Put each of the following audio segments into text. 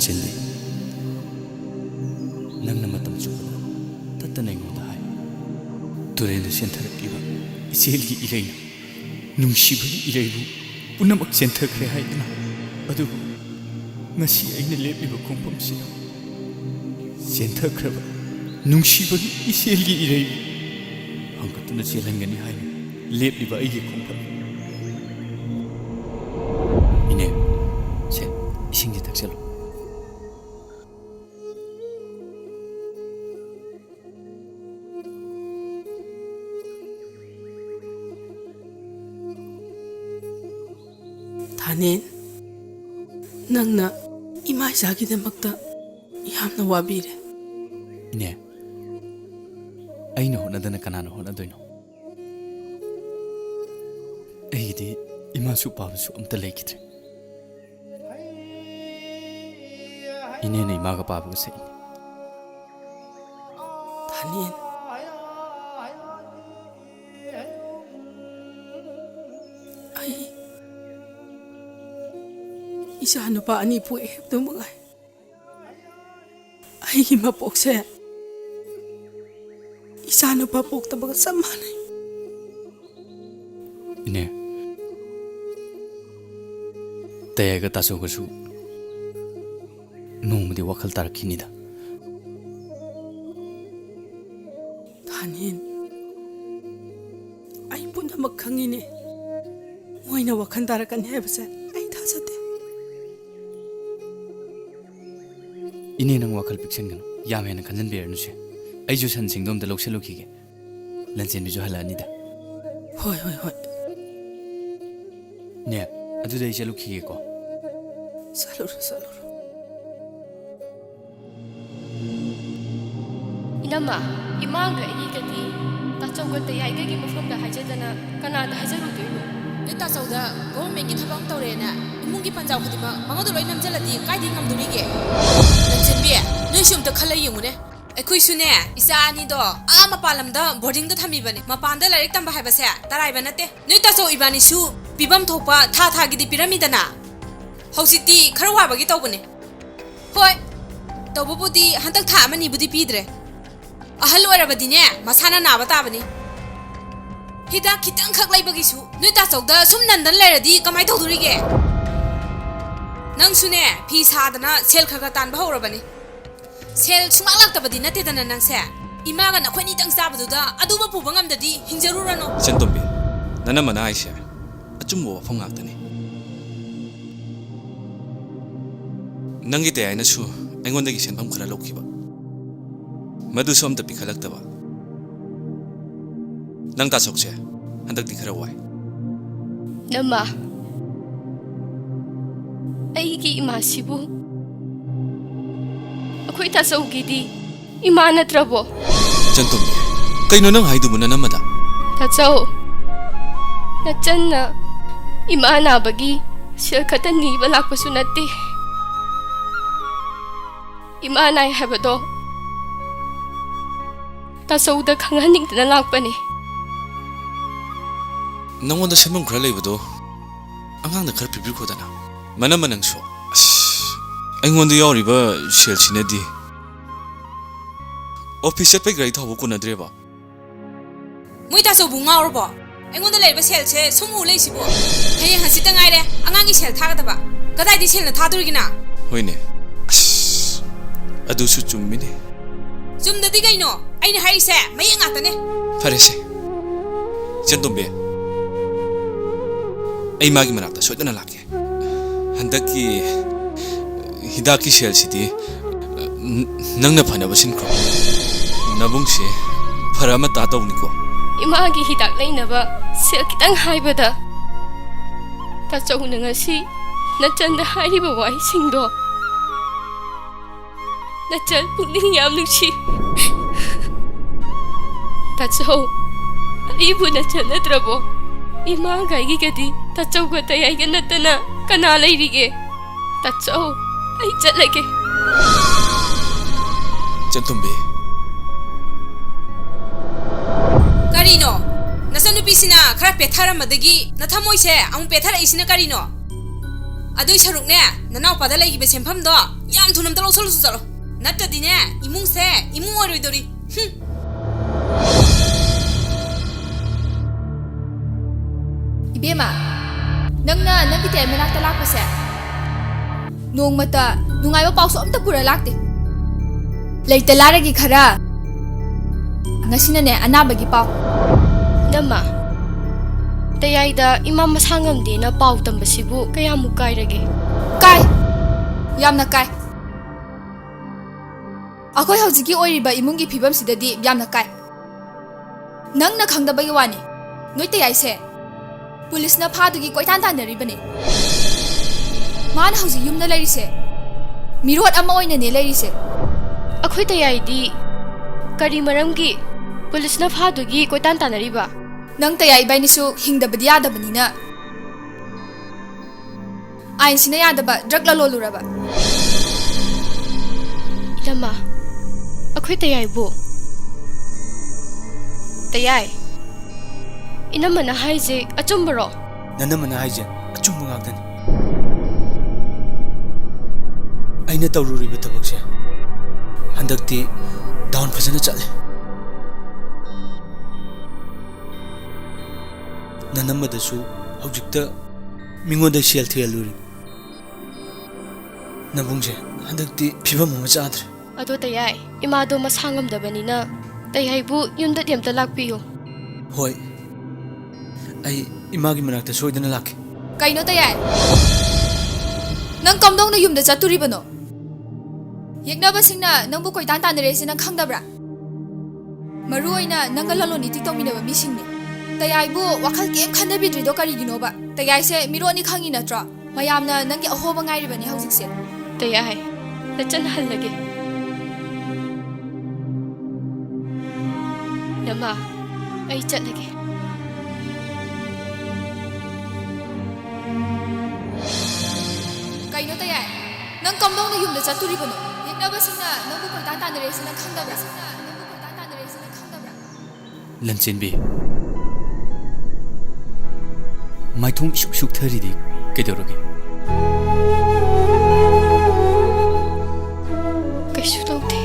ꯆꯤꯜꯂꯤ ꯅꯪꯅ ꯃꯇꯝ ꯆꯨꯞꯄꯗ ꯇꯠꯇꯅ ꯑꯩꯉꯣꯟꯗ ꯍꯥꯏ ꯇꯨꯔꯦꯜꯗ ꯆꯦꯟꯊꯔꯛꯂꯤꯕ ꯏꯆꯦꯜꯒꯤ ꯏꯔꯩꯅ ꯅꯨꯡꯁꯤꯕꯒꯤ ꯏꯔꯩꯕꯨ ꯄꯨꯝꯅꯃꯛ ꯆꯦꯟꯊꯈ꯭ꯔꯦ ꯍꯥꯏꯗꯅ ꯑꯗꯨꯕꯨ ꯉꯁꯤ ꯑꯩꯅ ꯂꯦꯞꯂꯤꯕ ꯈꯣꯡꯐꯝꯁꯤꯗ ꯆꯦꯟꯊꯈ꯭ꯔꯕ ꯅꯨꯡꯁꯤꯕꯒꯤ ꯏꯆꯦꯜꯒꯤ ꯏꯔꯩꯕꯨ ꯍꯪꯒꯠꯇꯨꯅ ꯆꯦꯜꯍꯟꯒꯅꯤ ꯍꯥꯏꯅ ꯂꯦꯞꯂꯤꯕ ꯑꯩꯒꯤ ꯈꯣꯡꯐꯝ ꯏꯅꯦ ꯁꯦ 이싱지 탁셀로 다닌 낭나 이마이자기데막다 얌나 와비래 이네 아이나 호나다나 까나나 호나도이노 에이디 이마수 바부수 엄따 레이키드레 이네는 이마가 바보가 세이네 다닌 아이 이자 누바 아니 부에 너무가 아이 마복세 이자 누바 복다바가 쌈하네 이네 대야가 따서가수 노무디 와칼 따라키니다 다닌 아이 분나막 강이네 모이나 와칸 따라간 해보세 아이 다자대 이네는 와칼 픽션가노 야매는 간전비르누시 아이주 산생돔다 록셀로키게 란센비주 할라니다 호이 네 아두다 이제 로키게고 살로르 이나마 이마가 이기가디 따쪽을 때 야이가기 무섭다 하자잖아 까나다 하자로도이노 따서우다 government기 타방 떠래나 이문기 판자우 그디마 망어도 로이 남잘라디 까이디 감도리게 런진비 너희 좀 더 칼라 이용으네 ꯑꯩꯈꯣꯏꯁꯨꯅꯦ ꯏꯆꯥ ꯑꯅꯤꯗꯣ ꯃꯄꯥꯟ ꯂꯝꯗ ꯕꯣꯔꯗꯤꯡꯗ ꯊꯝꯃꯤꯕꯅꯦ ꯃꯄꯥꯟꯗ ꯂꯥꯏꯔꯤꯛ ꯇꯝꯕ ꯍꯥꯏꯕꯁꯦ ꯇꯔꯥꯏꯕ ꯅꯠꯇꯦ ꯅꯣꯏ ꯇꯥꯆꯧ ꯏꯕꯥꯅꯤꯁꯨ ꯄꯤꯐꯝ ꯊꯣꯛꯄ ꯊꯥꯒꯤꯗꯤ ꯄꯤꯔꯝꯃꯤꯗꯅ ꯍꯧꯖꯤꯛꯇꯤ ꯈꯔ ꯋꯥꯕꯒꯤ ꯇꯧꯕꯅꯦ ꯍꯣꯏ ꯇꯧꯕꯕꯨꯗꯤ ꯍꯟꯗꯛ ꯊꯥ ꯑꯃꯅꯤꯕꯨꯗꯤ ꯄꯤꯗ꯭ꯔꯦ ꯑꯍꯜ ꯑꯣꯏꯔꯕꯗꯤꯅꯦ ꯃꯁꯥꯅ ꯅꯥꯕ ꯇꯥꯕꯅꯤ ꯍꯤꯗꯥꯛ ꯈꯤꯇꯪꯈꯛ ꯂꯩꯕꯒꯤꯁꯨ ꯅꯣꯏ ꯇꯥꯆꯧꯗ ꯁꯨꯝ ꯅꯟꯗꯅ ꯂꯩꯔꯗꯤ ꯀꯃꯥꯏ ꯇꯧꯗꯣꯔꯤꯒꯦ ꯅꯪꯁꯨꯅꯦ ꯐꯤ ꯁꯥꯗꯅ ꯁꯦꯜ ꯈꯔ ꯇꯥꯟꯕ ꯍꯧꯔꯕꯅꯤ ꯁꯦꯜ ꯁꯨꯡꯂꯥꯛ ꯂꯥꯛꯇꯕꯗꯤ ꯅꯠꯇꯦꯗꯅ ꯅꯪꯁꯦ ꯏꯃꯥꯒ ꯅꯈꯣꯏꯅꯤꯇꯪ ꯆꯥꯕꯗꯨꯗ ꯑꯗꯨꯕ ꯄꯨꯕ ꯉꯝꯗꯗꯤ ꯍꯤꯡꯖꯔꯨꯔꯅꯣ ꯆꯟꯇꯣꯝꯕꯤ ꯅꯅ ꯃꯅꯥ ꯍꯥꯏꯁꯦ ꯑꯆꯨꯝꯕ ꯋꯥꯐꯝ ꯉꯥꯛꯇꯅꯤ ꯅꯪꯒꯤ ꯇꯌꯥꯏꯅꯁꯨ ꯑꯩꯉꯣꯟꯗꯒꯤ ꯁꯦꯟꯐꯝ ꯈꯔ ꯂꯧꯈꯤꯕ ꯃꯗꯨꯁꯨ ꯑꯝꯇ ꯄꯤꯈꯠꯂꯛꯇꯕ ꯅꯪ ꯇꯥꯆꯧꯁꯦ ꯍꯟꯗꯛꯇꯤ ꯈꯔ ꯋꯥꯏ ꯅꯃꯥ ꯑꯩꯒꯤ ꯏꯃꯥꯁꯤꯕꯨ ꯑꯩꯈꯣꯏ ꯇꯥꯆꯧꯒꯤꯗꯤ ꯏꯃꯥ ꯅꯠꯇ꯭ꯔꯕꯣ ꯆꯟꯇꯣꯝꯕꯤ ꯀꯩꯅꯣ ꯅꯪ ꯍꯥꯏꯗꯨꯕꯨ ꯅꯅꯝꯃꯗ ꯇꯥꯆꯧ ꯅꯆꯟꯅ ꯏꯃꯥ ꯅꯥꯕꯒꯤ ꯁꯦꯜ ꯈꯛꯇ ꯅꯤꯕ ꯂꯥꯛꯄꯁꯨ ꯅꯠꯇꯦ ꯏꯃꯥ ꯅꯥꯏ ꯍꯥꯏꯕꯗꯣ ꯇꯥꯆꯧꯗ ꯈꯪꯍꯟꯅꯤꯡꯗꯅ ꯂꯥꯛꯄꯅꯦ ꯅꯪꯉꯣꯟꯗ ꯁꯦꯟꯐꯝ ꯈꯔ ꯂꯩꯕꯗꯣ ꯑꯉꯥꯡꯗ ꯈꯔ ꯄꯤꯕꯤꯈꯣꯗꯅ ꯃꯅꯝꯃ ꯅꯪꯁꯨ ꯑꯩꯉꯣꯟꯗ ꯌꯥꯎꯔꯤꯕ ꯁꯦꯜꯁꯤꯅꯗꯤ ꯑꯣꯐꯤꯁ ꯆꯠꯄꯩ ꯒꯥꯔꯤ ꯊꯧꯕ ꯀꯣꯟꯅꯗ꯭ꯔꯦꯕ ꯃꯣꯏ ꯇꯥꯆꯧꯕꯨ ꯉꯥꯎꯔꯕꯣ ꯑꯩꯉꯣꯟꯗ ꯂꯩꯕ ꯁꯦꯜꯁꯦ ꯁꯨꯝ ꯎ ꯂꯩꯁꯤꯕꯣ ꯍꯌꯦꯡ ꯍꯪꯆꯤꯠꯇ ꯉꯥꯏꯔꯦ ꯑꯉꯥꯡꯒꯤ ꯁꯦꯜ ꯊꯥꯒꯗꯕ ꯀꯗꯥꯏꯗꯤ ꯁꯦꯜꯅ ꯊꯥꯗꯣꯔꯤꯒꯤꯅ ꯍꯣꯏꯅꯦ ꯑꯗꯨꯁꯨ ꯆꯨꯝꯃꯤꯅꯦ ꯆꯨꯝꯗꯗꯤ ꯀꯩꯅꯣ ꯑꯩꯅ ꯍꯥꯏꯔꯤꯁꯦ ꯃꯌꯦꯛ ꯉꯥꯛꯇꯅꯦ ꯐꯔꯦꯁꯦ ꯆꯟꯇꯣꯝꯕꯤ ꯑꯩ ꯃꯥꯒꯤ ꯃꯅꯥꯛꯇ ꯁꯣꯏꯗꯅ ꯂꯥꯛꯀꯦ ꯍꯟꯗꯛꯀꯤ ꯍꯤꯗꯥꯛꯀꯤ ꯁꯦꯜꯁꯤꯗꯤ ꯅꯪꯅ ꯐꯅꯕ ꯁꯤꯟꯈ꯭ꯔꯣ ꯅꯕꯨꯡꯁꯦ ꯐꯔ ꯑꯃꯇ ꯇꯧꯅꯤꯀꯣ 이마기 히닥 레이나바 셀키땅 하이바다 따쩌우는 것이 나짠다 하이바 와이싱도 나짠 북링 얌능시 따쩌우 이부 나짠 나드라보 이마가 이기게디 따쩌우가 따야이게 나타나 까나라 이리게 따쩌우 아이 짤라게 ꯆꯟꯇꯣꯝꯕꯤ ꯀꯔꯤꯅꯣ ꯅꯆꯟꯅꯨꯄꯤꯁꯤꯅ ꯈꯔ ꯄꯦꯊꯔꯝꯃꯗꯒꯤ ꯅꯊꯃꯣꯏꯁꯦ ꯑꯃꯨꯛ ꯄꯦꯊꯔꯛꯏꯁꯤꯅ ꯀꯔꯤꯅꯣ ꯑꯗꯨꯏ ꯁꯔꯨꯛꯅꯦ ꯅꯅꯥꯎꯄꯥꯗ ꯂꯩꯈꯤꯕ ꯁꯦꯟꯐꯝꯗꯣ ꯌꯥꯝ ꯊꯨꯅ ꯑꯝꯇ ꯂꯧꯁꯜꯂꯨꯁꯨ ꯆꯠꯂꯣ ꯅꯠꯇ꯭ꯔꯗꯤꯅꯦ ꯏꯃꯨꯡꯁꯦ ꯏꯃꯨꯡ ꯑꯣꯏꯔꯣꯏꯗꯧꯔꯤ 이베마 ꯅꯪꯅ ꯅꯪꯒꯤ ꯇꯦꯜ ꯃꯅꯥꯛꯇ ꯂꯥꯛꯄꯁꯦ ꯅꯣꯡꯃꯇ ꯅꯨꯡꯉꯥꯏꯕ ꯄꯥꯎꯁꯨ ꯑꯝꯇ ꯄꯨꯔ ꯂꯥꯛꯇꯦ ꯂꯩꯇ ꯂꯥꯏꯔꯒꯤ ꯈꯔ ꯉꯁꯤꯅꯅꯦ ꯑꯅꯥꯕꯒꯤ ꯄꯥꯎ Nama Tayayda ima masangam di na pau tambasibu kaya mukai rage ꯀꯥꯏ ꯌꯥꯝꯅ ꯀꯥꯏ ꯑꯩꯈꯣꯏ ꯍꯧꯖꯤꯛꯀꯤ ꯑꯣꯏꯔꯤꯕ ꯏꯃꯨꯡꯒꯤ ꯐꯤꯕꯝꯁꯤꯗꯗꯤ ꯌꯥꯝꯅ ꯀꯥꯏ ꯅꯪꯅ ꯈꯪꯗꯕꯒꯤ ꯋꯥꯅꯤ ꯅꯣꯏ ꯇꯌꯥꯏꯁꯦ ꯄꯨꯂꯤꯁꯅ ꯐꯥꯗꯨꯒꯤ ꯀꯣꯏꯇꯥꯟ ꯇꯥꯟꯅꯔꯤꯕꯅꯤ ꯃꯥꯅ ꯍꯧꯖꯤꯛ ꯌꯨꯝꯗ ꯂꯩꯔꯤꯁꯦ ꯃꯤꯔꯣꯠ ꯑꯃ ꯑꯣꯏꯅꯅꯦ ꯂꯩꯔꯤꯁꯦ Akoy tayaydi Kari maramgi Police na fadugi koitan tanariba ꯅꯪ ꯇꯌꯥꯏ ꯏꯕꯥꯏꯅꯤꯁꯨ ꯍꯤꯡꯗꯕꯗꯤ ꯌꯥꯗꯕꯅꯤꯅ ꯑꯥꯏꯟꯁꯤꯅ ꯌꯥꯗꯕ ꯗ꯭ꯔꯒ ꯂꯂꯣꯜꯂꯨꯔꯕ Idama Akoy tayaybo Tayay Inamana haize achumbaro ꯅꯅꯝꯃꯅ ꯍꯥꯏꯁꯦ ꯑꯆꯨꯝꯕ ꯉꯥꯛꯇꯅꯤ ꯑꯩꯅ ꯇꯧꯔꯨꯔꯤꯕ ꯊꯕꯛꯁꯦ ꯍꯟꯗꯛꯇꯤ ꯗꯥꯎꯟ ꯐꯖꯅ ꯆꯠꯂꯦ ꯅꯅꯝꯃꯗꯁꯨ ꯍꯧꯖꯤꯛꯇ ꯃꯤꯉꯣꯟꯗ ꯁꯦꯜ ꯊꯤꯍꯜꯂꯨꯔꯤ ꯅꯕꯨꯡꯁꯦ ꯍꯟꯗꯛꯇꯤ ꯐꯤꯕꯝ ꯑꯃ ꯆꯥꯗ꯭ꯔꯦ Ado tayay Imado masangam dabanina Tayaybu yunda diamta lakpiyo ꯍꯣꯏ ꯑꯩ ꯏꯃꯥꯒꯤ ꯃꯅꯥꯛꯇ ꯁꯣꯏꯗꯅ ꯂꯥꯛꯀꯦ ꯀꯩꯅꯣ ꯇꯌꯥꯏ ꯅꯪ ꯀꯝꯗꯧꯅ ꯌꯨꯝꯗ ꯆꯠꯇꯨꯔꯤꯕꯅꯣ ꯌꯦꯛꯅꯕꯁꯤꯡꯅ ꯅꯪꯕꯨ ꯀꯣꯏꯇꯥꯟ ꯇꯥꯟꯅꯔꯦꯁꯤ ꯅꯪ ꯈꯪꯗꯕ꯭ꯔꯥ ꯃꯔꯨ ꯑꯣꯏꯅ ꯅꯪꯒ ꯂꯂꯣꯟ ꯏꯇꯤꯛ ꯇꯧꯃꯤꯟꯅꯕ ꯃꯤꯁꯤꯡꯅꯤ ꯇꯌꯥꯏꯕꯨ ꯋꯥꯈꯜ ꯀꯦꯝ ꯈꯟꯗꯕꯤꯗ꯭ꯔꯤꯗꯣ ꯀꯔꯤꯒꯤꯅꯣꯕ ꯇꯌꯥꯏꯁꯦ ꯃꯤꯔꯣꯠꯅꯤ ꯈꯪꯉꯤ ꯅꯠꯇ꯭ꯔꯣ ꯃꯌꯥꯝꯅ ꯅꯪꯒꯤ ꯑꯍꯣꯕ ꯉꯥꯏꯔꯤꯕꯅꯤ ꯍꯧꯖꯤꯛꯁꯦ Tayay Nachan halage Nama Ay chatlage ꯀꯩꯅꯣ ꯇꯌꯥꯏ ꯅꯪ ꯀꯝꯗꯧꯅ ꯌꯨꯝꯗ ꯆꯠꯇꯨꯔꯤꯕꯅꯣ ꯌꯦꯛꯅꯕꯁꯤꯡꯅ ꯅꯪꯕꯨ ꯀꯣꯏꯇꯥꯟ ꯇꯥꯟꯅꯔꯦꯁꯤ ꯅꯪ ꯈꯪꯗꯕ꯭ꯔꯥ ꯂꯟꯆꯦꯟꯕꯤ ꯃꯥꯏꯊꯣꯡ ꯏꯁꯨꯛ ꯁꯨꯛꯊꯔꯤꯗꯤ ꯀꯩꯗꯧꯔꯒꯦ Kaisu tawte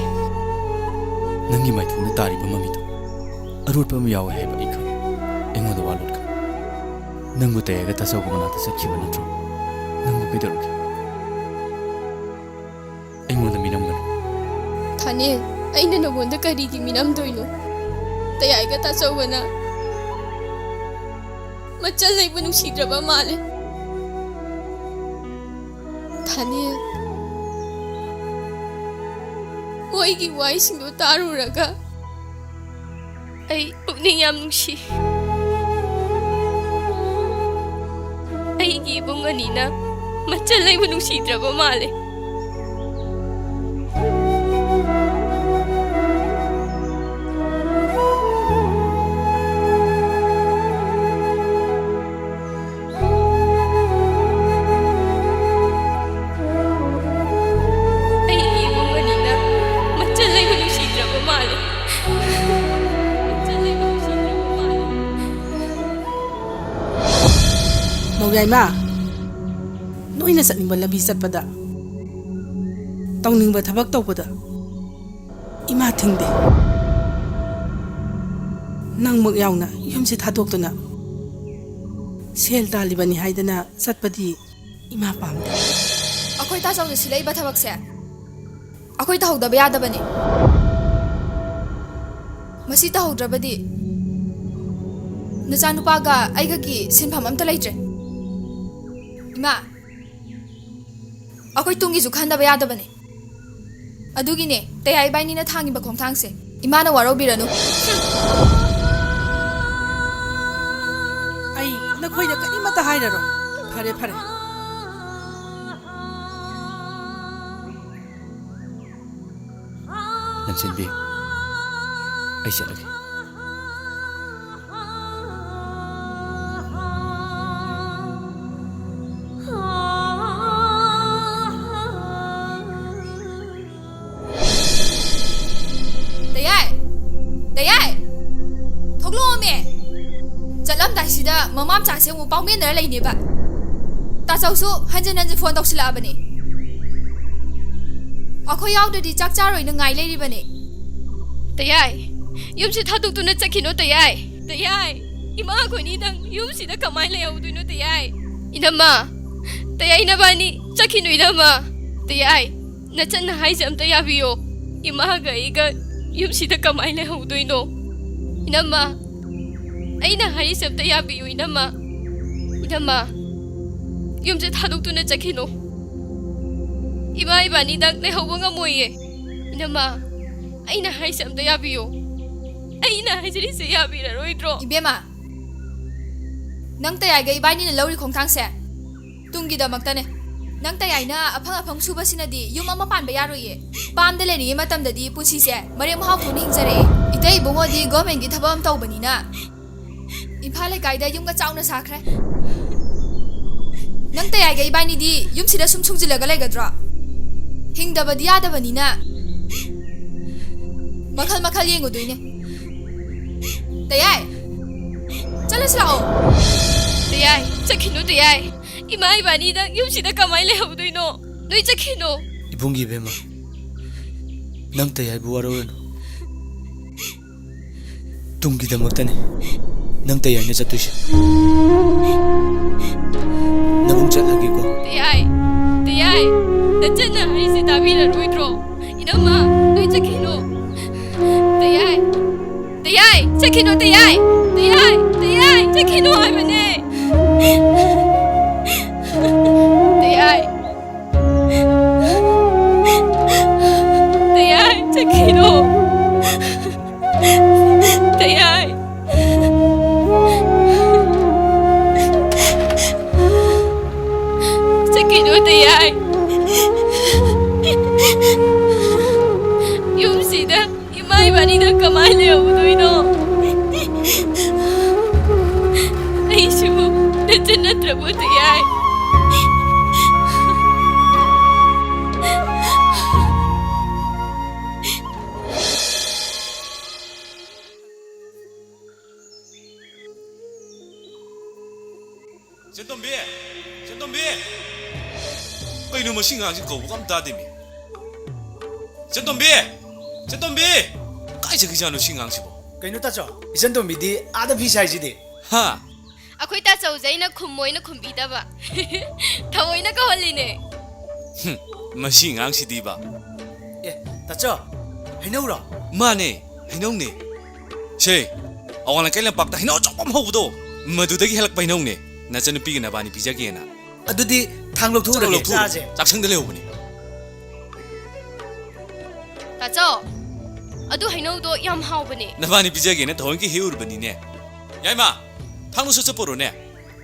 ꯅꯪꯒꯤ ꯃꯥꯏꯊꯣꯡꯗ ꯇꯥꯔꯤꯕ ꯃꯃꯤꯗꯣ ꯑꯔꯣꯠꯄ ꯑꯃ ꯌꯥꯎꯋꯦ ꯍꯥꯏꯕ ꯑꯩ ꯈꯪꯉꯦ ꯑꯩꯉꯣꯟꯗ ꯋꯥ ꯂꯣꯠꯀꯅꯨ ꯅꯪꯕꯨ ꯇꯌꯥꯏꯒ ꯇꯥꯆꯧꯒ ꯃꯅꯥꯛꯇ ꯆꯠꯈꯤꯕ ꯅꯠꯇ꯭ꯔꯣ ꯅꯪꯕꯨ ꯀꯩꯗꯧꯔꯒꯦ ꯑꯩꯉꯣꯟꯗ ꯃꯤꯅꯝꯒꯅꯨ Thane Aina namonda karigi minam doino Tayayga tachawbana Machal laibu nungsidraba male Thane Moigi wai singdo taruraga Ay pugning yam nungsi Ay gibong anina Machal laibu nungsidraba male Mawyaima Noina satningba lambi chatpada Tawningba thabak tawbada Ima thingde Nangmak yauna yumse thadoktuna Sel talibani haidana chatpadi Ima pamde ꯑꯩꯈꯣꯏ ꯇꯥꯆꯧꯅ ꯁꯤꯜꯂꯛꯏꯕ ꯊꯕꯛꯁꯦ ꯑꯩꯈꯣꯏ ꯇꯧꯍꯧꯗꯕ ꯌꯥꯗꯕꯅꯤ ꯃꯁꯤ ꯇꯧꯍꯧꯗ꯭ꯔꯕꯗꯤ ꯅꯆꯥꯅꯨꯄꯥꯒ ꯑꯩꯒꯒꯤ ꯁꯤꯟꯐꯝ ꯑꯝꯇ ꯂꯩꯇ꯭ꯔꯦ ꯏꯃꯥ ꯑꯩꯈꯣꯏ ꯇꯨꯡꯒꯤꯁꯨ ꯈꯟꯗꯕ ꯌꯥꯗꯕꯅꯤ ꯑꯗꯨꯒꯤꯅꯦ ꯇꯌꯥꯏ ꯏꯕꯥꯏꯅꯤꯅ ꯊꯥꯡꯉꯤꯕ ꯈꯣꯡꯊꯥꯡꯁꯦ ꯏꯃꯥꯅ ꯋꯥꯔꯧꯕꯤꯔꯅꯨ ꯑꯩ ꯅꯈꯣꯏꯗ ꯀꯔꯤꯃꯠꯇ ꯍꯥꯏꯔꯔꯣꯏ ꯐꯔꯦ ꯐꯔꯦ ꯂꯟꯆꯦꯟꯕꯤ ꯑꯩ ꯆꯠꯂꯒꯦ Tayay! Tayay! Thoglome! Chalamdaisida mamam chase mu pawmenara laineba. Tachausu hanjan hanjan phone tawsilabani. ꯑꯩꯈꯣꯏ ꯌꯥꯎꯗ꯭ꯔꯗꯤ ꯆꯥꯛ ꯆꯥꯔꯣꯏꯅ ꯉꯥꯏ ꯂꯩꯔꯤꯕꯅꯦ ꯇꯌꯥꯏ ꯌꯨꯝꯁꯤ ꯊꯥꯗꯣꯛꯇꯨꯅ ꯆꯠꯈꯤꯅꯣ ꯇꯌꯥꯏ ꯇꯌꯥꯏ ꯏꯃꯥ ꯑꯩꯈꯣꯏꯅꯤꯗꯪ ꯌꯨꯝꯁꯤꯗ ꯀꯃꯥꯏꯅ ꯂꯩꯍꯧꯗꯣꯏꯅꯣ ꯇꯌꯥꯏ ꯏꯅꯝꯃ ꯇꯌꯥꯏ ꯅꯕꯥꯅꯤ ꯆꯠꯈꯤꯅꯣ ꯏꯅꯝꯃ ꯇꯌꯥꯏ ꯅꯆꯟꯅ ꯍꯥꯏꯁꯦ ꯑꯝꯇ ꯌꯥꯕꯤꯌꯣ 이마가 이가 윰시다 까마이네 하우도이노 이남마 아이나 하이섭다 야비요 이남마 윰제 타독두나 짜키노 이마 이바니당 내 허봉아 뭐예 이남마 아이나 하이섭다 야비요 아이나 하이스리스 야비라 로이드로 이베마 ꯅꯪ ꯇꯌꯥꯏꯒ ꯏꯕꯥꯅꯤꯅ ꯂꯧꯔꯤ ꯈꯣꯡꯊꯥꯡꯁꯦ ꯇꯨꯡꯒꯤꯗꯃꯛꯇꯅꯦ ꯅꯪ ꯇꯌꯥꯏꯅ ꯑꯐꯪ ꯁꯨꯕꯁꯤꯅꯗꯤ ꯌꯨꯝ ꯑꯃ ꯄꯥꯟꯕ ꯌꯥꯔꯣꯏꯌꯦ ꯄꯥꯝꯗ ꯂꯩꯔꯤꯉꯩ ꯃꯇꯝꯗꯗꯤ ꯄꯨꯟꯁꯤꯁꯦ ꯃꯔꯦꯛ ꯃꯍꯥꯎ ꯊꯣꯛꯅ ꯍꯤꯡꯖꯔꯛꯑꯦ ꯏꯇꯩ ꯏꯕꯨꯡꯉꯣꯗꯤ ꯒꯣꯔꯃꯦꯟꯒꯤ ꯊꯕꯛ ꯑꯃ ꯇꯧꯕꯅꯤꯅ ꯏꯝꯐꯥꯜ ꯂꯩꯀꯥꯏꯗ ꯌꯨꯝꯒ ꯆꯥꯎꯅ ꯁꯥꯈ꯭ꯔꯦ ꯅꯪ ꯇꯌꯥꯏꯒ ꯏꯕꯥꯅꯤꯗꯤ ꯌꯨꯝꯁꯤꯗ ꯁꯨꯝ ꯁꯨꯡꯖꯤꯜꯂꯒ ꯂꯩꯒꯗ꯭ꯔꯣ ꯍꯤꯡꯗꯕꯗꯤ ꯌꯥꯗꯕꯅꯤꯅ ꯃꯈꯜ ꯃꯈꯜ ꯌꯦꯡꯉꯨꯗꯣꯏꯅꯦ ꯇꯌꯥꯏ ꯆꯠꯂꯁꯤ ꯂꯥꯛꯑꯣ तयाई चखिनो तयाई इमा इबानीदा यूसिदा कमाई ले हउदोइनो नोइ चखिनो इबुंगी बेमा नंग तयाई बुवारोन तुंगी दमक्तने नंग तयाई ने चतुइसे नबुंग चलगे को तयाई नचना हाइसे ताबिरा रोइद्रो इनामा नोइ चखिनो तयाई चखिनो तयाई चखिनो आइबने तयाई चखिनो तयाई चखिनो तयाई यूसिदा इमाई बानीदा कमाई ले हउदोइनो 아이슈 नचना त्रबो तयाई 젠덤비 그이놈의 싱강지 거부감 따데미 젠덤비 까이저 그자노 싱강지보 कहीं ताचो इसन तो मिदी आधा भी साइज दे 하 अखोई ताचौजैना खुमोइना खुम्बिदबा थवोइना कहलिने मसिंगांसिदिबा ए ताचो हैनौरा माने हैनौने से अवाला कैला पाक्ता हैनौ चोपम हौबदो मदुदगी हेलक हैनौने नचन पिगि नबानी पिजागेना अदुदी थांगलो थुरगे चाजे चाक्संग लेउबनी ताचौ अदु हैनौदो याम हाउबने नबानी पिजागेना थोंकी हेउरबनीने याइमा थांनु सचपोरोने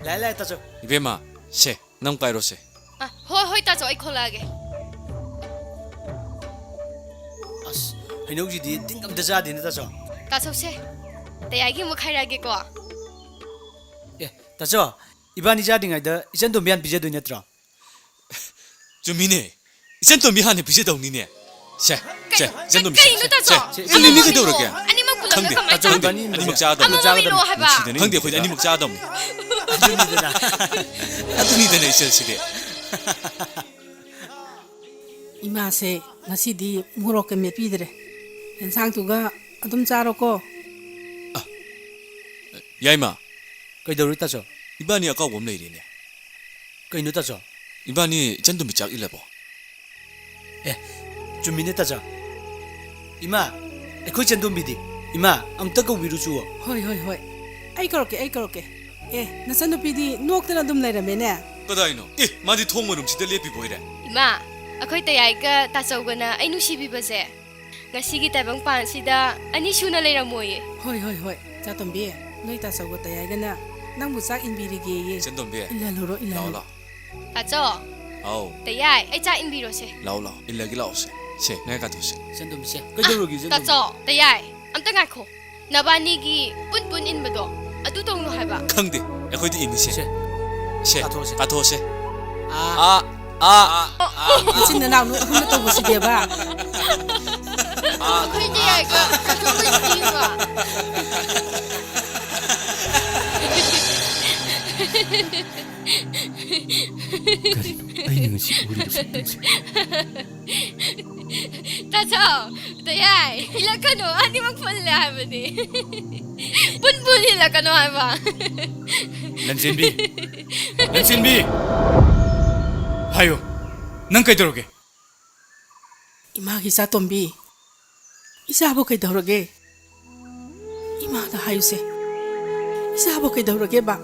लाय लाय ताचो इबेमा से नंग पाइरोसे होय ताचौ आई खोलागे अस हैनौ जी दी तिंगम दजा दिन ताचो ताचौ से तयागी मुखाइरागे को ए ताचो इबानी जा दिङाइ द इसन तो बियान पिजे दुइ नत्र जुमिने इसन तो मिहाने पिजे दौनीने से 젠덤비 कइनु ताचौ 아니 미게 되오르게 아니면 굴러가 칸데 가만히 칸데 아니목 짜다 아무미로 해봐 칸데 거기 아니목 짜다 아두니데나 아두니데네 이sel시데 이마세 나시디 무럭게 메피드레 엔상투가 아둠 짜로고 야이마 कइदौरि ताचो 이바니 아까 봄 레이리네 कइनु ताचो 이바니 젠덤비 짝 일레보 ए जुमिने ताचो इमा एखोइ चंदुम बिदी इमा अमता को बिरु चुओ होय आई करोके ए नसनुपीदी नोक्तना दुम लेरमेने कदाइनो ए मादि थोंमरुम सिदा लेपि बोइरे इमा अखोई तयाईगा ताचौगना आई नुसिबिबसे ngasiगी tabang pansida ani suna leiramoye होय चातोंबी नोइ तासौगो तयाइगना नंबु चाक इनबिरिगे ये 젠덤비 इलालोरो लाओ ताचौ आउ तयाई आई चा इनबिरोसे लाओ इल्लागी लाओसे से नाय कादोसे चंदुम से कइदौरोगी चंदुम ताचौ तयाई amta ngakho nabani pun inbado adu tongno haiba 칸데 에코이디 이니세 से काथोसे काथोसे आ इचिन नाउ अहुम तो बसिदेबा akhoi tayaiga kathoi dinga 그리노 아이는 시 우리로 속ದಂ지 Tacho, Tayay, ilakano, ani magpala ba ni? Punpun ilakano ba? 런진비 런진비 하요 난 그대로게 이마기 사톰비 이사보 그대로게 이마다 하유세 이사보 그대로게 봐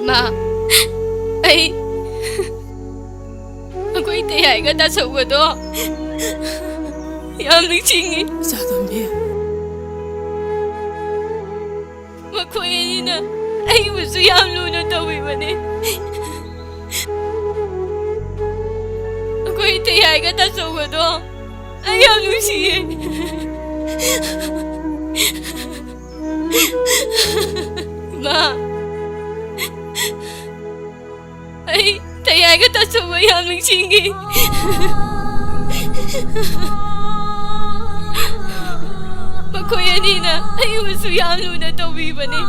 Ma, ay, ako'y Tayay ka tacho ko to. Yam nagsingi, 사톰비 makuya na. Ay, gusto yam luna tawi ba ni? Ako'y Tayay ka tacho ko to. Ay, yam nagsingi. Ma, ay, Tayay ka tacho ko yam nagsingi. Makuya nina, ay gusto yam luna tawi ba ni?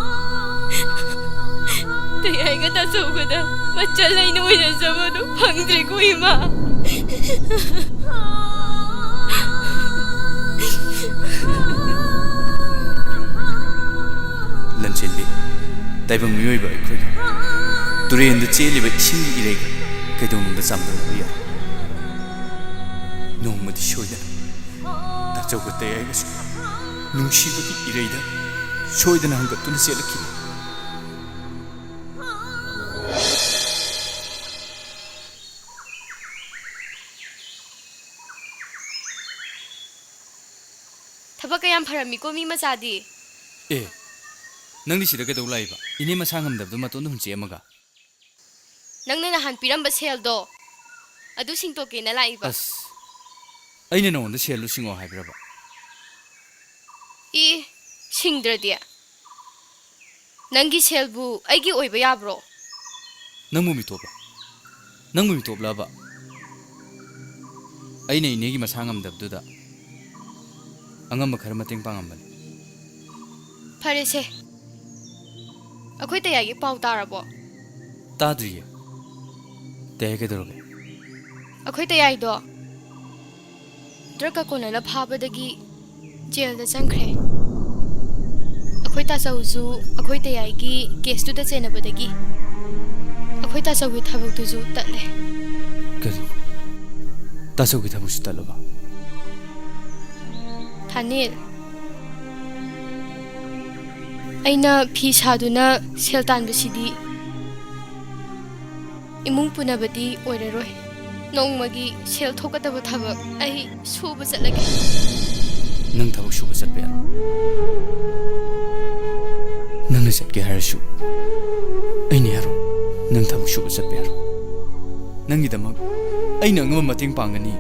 Tayay ka tacho ko na. Machalay na wala sa mo no. Pangdre ko ima. 런진비 다이방 미요이바 이코이가 두레인데 찔리바 신기 이래가 그동안도 잠들어야 농무디 쇼이다 다저거 때야이가서 눈시바기 이래이다 쇼이다나 한 것도 셀르키 Thaba kayam pharami ko mi machadi. 에 ꯅꯪꯗꯤ ꯁꯤꯗ ꯀꯩꯗꯧ ꯂꯥꯛꯏꯕ ꯏꯅꯦ ꯃꯁꯥ ꯉꯝꯗꯕꯗꯣ ꯃꯇꯣꯟꯗ ꯍꯨꯟꯆꯦꯛ ꯑꯃꯒ Nangna nahan piramba seldo. Adu singtoke na laiba. ꯑꯁ ꯑꯩꯅ ꯅꯉꯣꯟꯗ ꯁꯦꯜ ꯂꯨꯁꯤꯡꯉꯣ ꯍꯥꯏꯕ꯭ꯔꯕ I singdradia. Nangi selbu aigi oiba yabro. ꯅꯪꯕꯨ ꯃꯤꯇꯣꯞꯂ ꯅꯪꯕꯨ ꯃꯤꯇꯣꯞꯂꯕ ꯑꯩꯅ ꯏꯅꯦꯒꯤ ꯃꯁꯥ ꯉꯝꯗꯕꯗꯨꯗ ꯑꯉꯝꯕ ꯈꯔ ꯃꯇꯦꯡ ꯄꯥꯡꯉꯝꯕꯅꯤ Parese. Akoy tayagi pau tarabo. ꯇꯥꯗ꯭ꯔꯤꯌꯦ ꯇꯦ ꯀꯩꯗꯧꯔꯒꯦ Akoy tayay do. Draka kona la phabadagi jail da changkhre. Akoy ta sauzu akoy tayagi case tu da chenabadagi. Akoy ta sawi thabak tu ju tatle. ꯀꯔꯤ ꯇꯥꯆꯧꯒꯤ ꯊꯕꯛꯁꯨ ꯇꯠꯂꯕ Thanil. Aina phi saduna sel tanbasidi imung punabadi oiraroi nongmagi sel thokataba thabak ai suba chatlage ꯅꯪ ꯊꯕꯛ ꯁꯨꯕ ꯆꯠꯄ ꯌꯥꯔꯣ ꯅꯪꯅ ꯆꯠꯀꯦ ꯍꯥꯏꯔꯁꯨ ꯑꯩꯅ ꯌꯥꯔꯣ ꯅꯪ ꯊꯕꯛ ꯁꯨꯕ ꯆꯠꯄ ꯌꯥꯔꯣ ꯅꯪꯒꯤꯗꯃꯛ ꯑꯩꯅ ꯑꯉꯝꯕ ꯃꯇꯦꯡ ꯄꯥꯡꯒꯅꯤ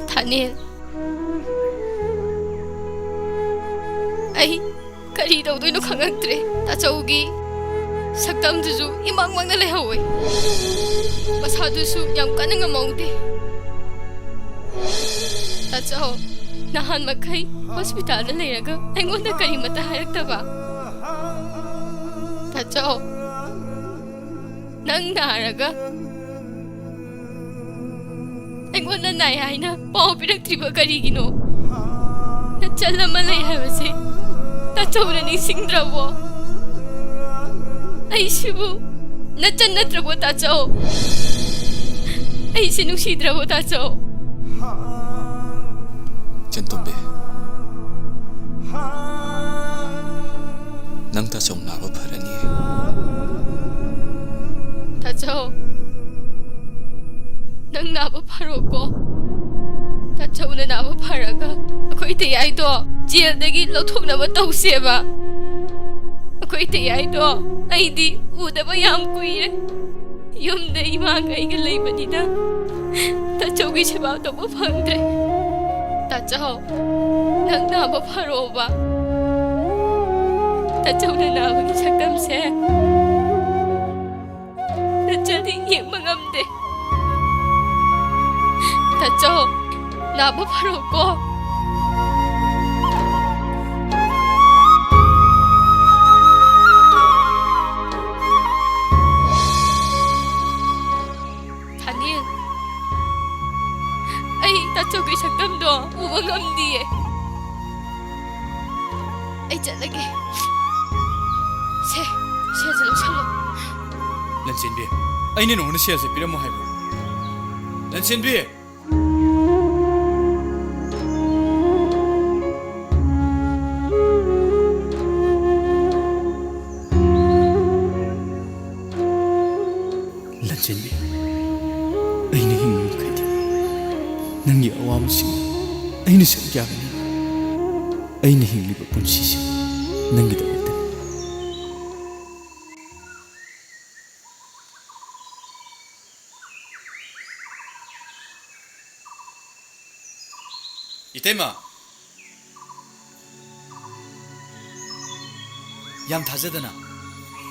Thanil. Ai kari tawdoino khangaktre tachaugi saktam duju imang mangna lehawoi masadusu yam kananga maude tachau nahan makai hospital na leiraga aingonda kari mata hayaktaba tachau nang naraga aingonda nai haina pau piraktriba karigino nachallama lei habase Tachau na nisingdrabo. Ay sibu, nachan natrabo tachau. Ay sinusidrabo tachau. 젠tombe nang tachong naba pharani Tachau, nang naba pharoko. Tachau na naba pharaga. Ako'y tayay do. Jail dagi lauthoknaba tawseba. Ako'y tayay do. Ay di udaba yam kuire. Yumda imang aiga laybanina. Tachau gi seba tawba phangdre. Tachau, nang naba pharoba. Tachau na naba gi saktamse. Nachadi yengma ngamde. Tachau, naba pharoko. ngам디에. ꯑꯩ ꯆꯠꯂꯒꯦ. ꯁꯦꯜꯁꯦ ꯂꯧꯁꯜꯂꯣ. ꯂꯟꯆꯦꯟꯕꯤ ꯑꯩꯅ ꯅꯉꯣꯟꯗ ꯁꯦꯜꯁꯦ ꯄꯤꯔꯝꯃꯣ ꯍꯥꯏꯕ꯭ꯔꯣ ꯂꯟꯆꯦꯟꯕꯤ ꯂꯟꯆꯦꯟꯕꯤ ꯑꯩꯅ ꯍꯤꯡꯂꯤꯃꯈꯩꯗꯤ ꯅꯪꯒꯤ ꯑꯋꯥꯕꯁꯤꯡ ꯑꯩꯅ ꯁꯔꯨꯛ ꯌꯥꯒꯅꯤ ꯑꯩꯅ ꯍꯤꯡꯂꯤꯕ ꯄꯨꯟꯁꯤꯁꯦ ꯅꯪꯒꯤꯗꯃꯛꯇ 이때마 ꯌꯥꯝ ꯊꯥꯖꯗꯅ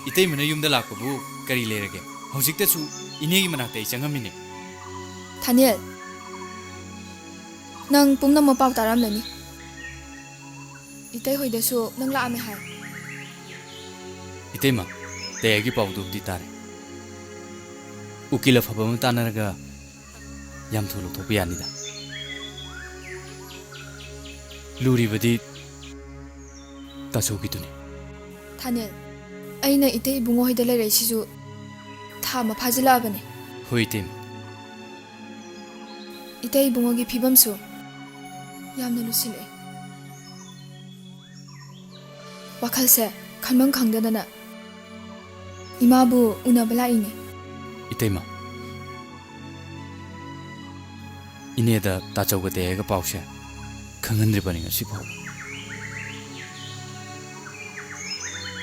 이때이ꯃꯅ ꯌꯨꯝꯗ ꯂꯥꯛꯄꯕꯨ ꯀꯔꯤ ꯂꯩꯔꯒꯦ ꯍꯧꯖꯤꯛꯇꯁꯨ ꯏꯅꯦꯒꯤ ꯃꯅꯥꯛꯇ ꯑꯩ ꯆꯪꯉꯝꯃꯤꯅꯦ 타니엘 ꯅꯪ ꯄꯨꯝꯅꯃꯛ ꯄꯥꯎ ꯇꯥꯔꯝꯂꯅꯤ 이때 ꯍꯣꯏꯗꯁꯨ ꯅꯪ ꯂꯥꯛꯑꯝꯃꯦ ꯍꯥꯏ 이때마 ꯇꯌꯥꯏꯒꯤ ꯄꯥꯎꯗꯨꯕꯨꯗꯤ ꯇꯥꯔꯦ ꯎꯀꯤꯜ ꯑꯐꯕ ꯑꯃ ꯇꯥꯟꯅꯔꯒ ꯌꯥꯝ ꯊꯨꯅ ꯂꯧꯊꯣꯛꯄ ꯌꯥꯅꯤꯗ ꯂꯨꯔꯤꯕꯗꯤ ꯇꯥꯆꯧꯒꯤꯗꯨꯅꯤ 타니엘 ꯑꯩꯅ 이때 이붕어 ꯍꯣꯏꯗ ꯂꯩꯔꯛꯏꯁꯤꯁꯨ ꯊꯥ ꯑꯃ ꯐꯥꯖꯤꯜꯂꯛꯑꯕꯅꯤ ꯍꯣꯏ 이때마 이때 이붕어ꯒꯤ ꯐꯤꯕꯝꯁꯨ ꯌꯥꯝꯅ ꯂꯨꯁꯤꯜꯂꯛꯑꯦ ꯋꯥꯈꯜꯁꯦ ꯈꯟꯐꯝ ꯈꯪꯗꯗꯅ ꯏꯃꯥꯕꯨ ꯎꯅꯕ ꯂꯥꯛꯏꯅꯦ 이때마 이네다 따져오가 대해가 빠우셔 강한들번이 시파오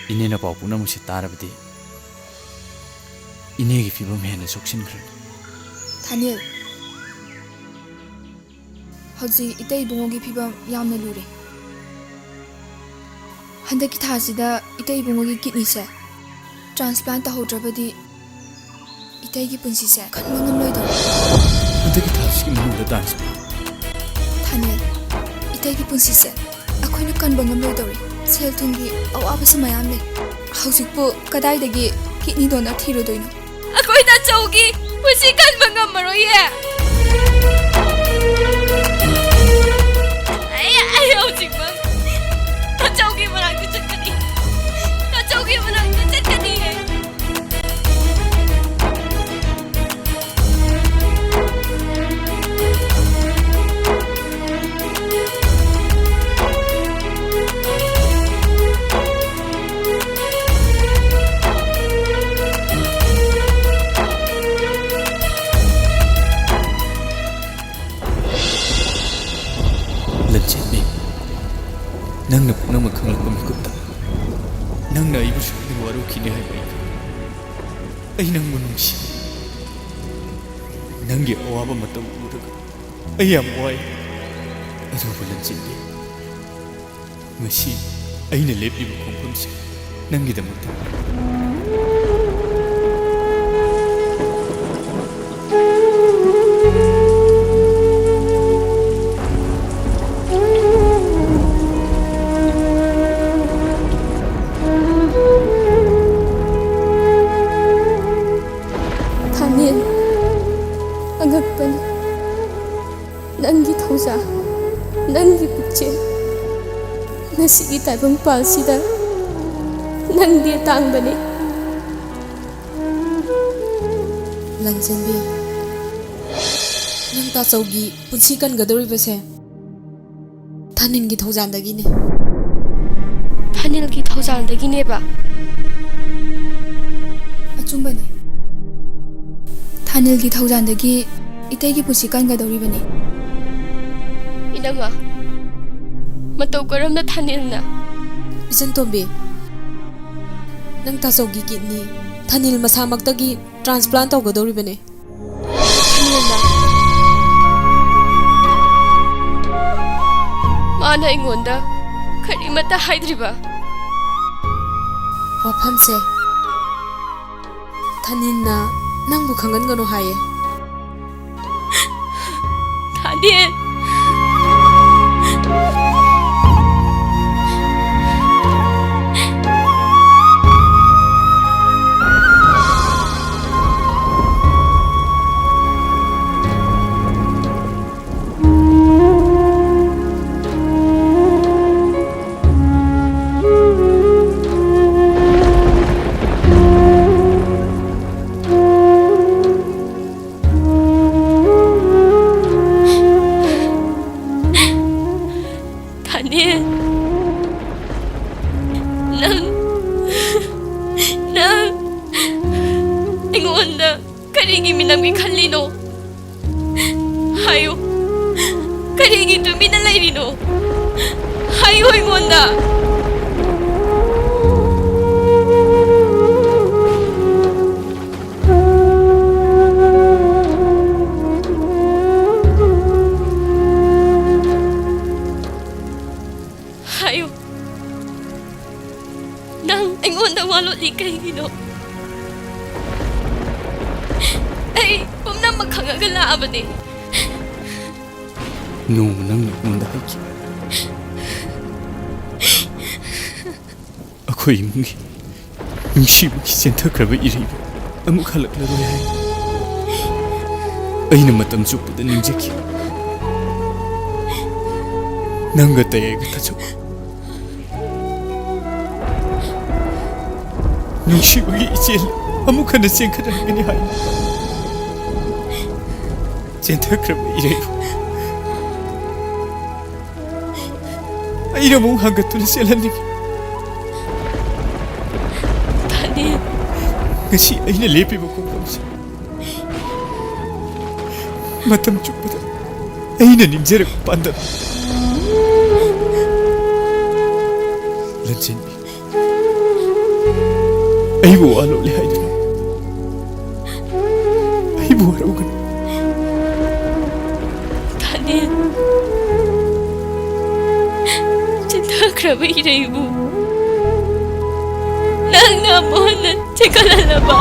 이네나 빠우나 무시 따라버디 이네에게 비범해는 속신그러니 타니엘 ꯍꯧꯖꯤꯛ 이때 이붕어ꯒꯤ 피범 ꯌꯥꯝꯅ ꯂꯨꯔꯦ ꯍꯟꯗꯛꯀꯤ ꯊꯥꯁꯤꯗ 이때 이붕어ꯒꯤ ಕಿಡ್ನಿꯁꯦ 트랜스플란트 ꯇꯧꯍꯧꯗ꯭ꯔꯕꯗꯤ 이때ꯒꯤ ꯄꯨꯟꯁꯤꯁꯦ ꯈꯟꯕ ꯉꯝꯂꯣꯏꯗꯧꯔꯦ 한덕이 다시기 먹는다 단스파 타니엘 이때ꯒꯤ ꯄꯨꯟꯁꯤꯁꯦ ꯑꯩꯈꯣꯏꯅ ꯀꯟꯕ ꯉꯝꯂꯣꯏꯗꯧꯔꯦ ꯁꯦꯜ ꯊꯨꯝꯒꯤ ꯑꯋꯥꯕꯁꯨ ꯃꯌꯥꯝ ꯂꯩ ꯍꯧꯖꯤꯛꯄꯨ ꯀꯗꯥꯏꯗꯒꯤ ꯀꯤꯗꯅꯤ ꯗꯣꯅꯔ ꯊꯤꯔꯨꯗꯣꯏꯅꯣ ꯑꯩꯈꯣꯏ ꯇꯥꯆꯧꯒꯤ ꯄꯨꯟꯁꯤ ꯀꯟꯕ ꯉꯝꯃꯔꯣꯏꯌꯦ. ꯑꯩ ꯍꯧꯖꯤꯛꯃꯛ ꯇꯥꯆꯧꯒꯤ ꯃꯅꯥꯛꯇ ꯆꯠꯀꯅꯤ. ꯇꯥꯆꯧꯒꯤ ꯃꯅꯥꯛꯇ ꯆꯠꯀꯅꯤꯌꯦ. 런쥔이 낭나 푸나마 강락과 미국다 낭나 이부수 와로 기네 하이바이다 아이 낭무 농시 낭게 어와바 맞다 우르가 아이 암와이 아주부 런쥔이 마시 아이는 랩리부 공범시 낭기다 못다 타니엘 ꯑꯉꯛꯄꯅꯤ ꯅꯪꯒꯤ ꯊꯧꯖꯥꯜ ꯅꯪꯒꯤ ꯄꯨꯛꯆꯦꯜ ꯉꯁꯤꯒꯤ ꯇꯥꯏꯕꯪꯄꯥꯜꯁꯤꯗ ꯅꯪꯗꯤ ꯑꯇꯥꯡꯕꯅꯤ ꯂꯟꯆꯦꯟꯕꯤ ꯅꯪ ꯇꯥꯆꯧꯒꯤ ꯄꯨꯟꯁꯤ ꯀꯟꯒꯗꯧꯔꯤꯕꯁꯦ ꯊꯥꯅꯤꯜꯒꯤ ꯊꯧꯖꯥꯜꯗꯒꯤꯅꯦ 타니엘ꯒꯤ ꯊꯧꯖꯥꯜꯗꯒꯤꯅꯦꯕ. ꯑꯆꯨꯝꯕꯅꯤ 타니엘ꯒꯤ ꯊꯧꯖꯥꯜꯗꯒꯤ 이때ꯒꯤ ꯄꯨꯟꯁꯤ ꯀꯟꯒꯗꯧꯔꯤꯕꯅꯤ 이놈아, ꯃꯇꯧ ꯀꯔꯝꯅ 타니엘나? 이전tom비 ꯅꯪ ꯇꯥꯆꯧꯒꯤ ꯀꯤꯗꯅꯤ ꯊꯥꯅꯤꯜ ꯃꯁꯥꯃꯛꯇꯒꯤ ꯇ꯭ꯔꯥꯟꯁꯄ꯭ꯂꯥꯟ ꯇꯧꯒꯗꯧꯔꯤꯕꯅꯦ. 타니엘나, 마나 ꯑꯩꯉꯣꯟꯗ ꯀꯔꯤꯃꯠꯇ 하이드리바. ꯋꯥꯐꯝꯁꯦ ꯊꯥꯅꯤꯜꯅ ꯅꯪꯕꯨ ꯈꯪꯍꯟꯒꯅꯨ ꯍꯥꯏꯌꯦ. 타니엘, ꯀꯔꯤꯒꯤ ꯃꯤꯅꯝꯒꯤ ꯈꯜꯂꯤꯅꯣ ꯍꯥꯏꯌꯣ ꯀꯔꯤꯒꯤ ꯇꯨꯃꯤꯟꯅ ꯂꯩꯔꯤꯅꯣ ꯍꯥꯏꯌꯣ ꯑꯩꯉꯣꯟꯗ 하요 난 앵원다 와로리 그리기노 에이 봄남마 강하가 나아버니 노무 낭나 온다 하이키 아코 이문기 뭉시부기 센터크라바 이리고 아무카 할락라로야 하이 아이는 마땀 족보다 닝제키 난가 때가 타졌고 뭉시부기 이제 아무카나 생각하는 하이 센터크라바 이리고 아이라 몽 한가투는 셀란님이 다니 ngasi aina lepi ba kung kamsa matam chukpada aina nimjera panda lanjenbi aibu alo le haidna aibu araugan 다니 진짜 그러면 이래이고 낭나 뭐는 제가 날라봐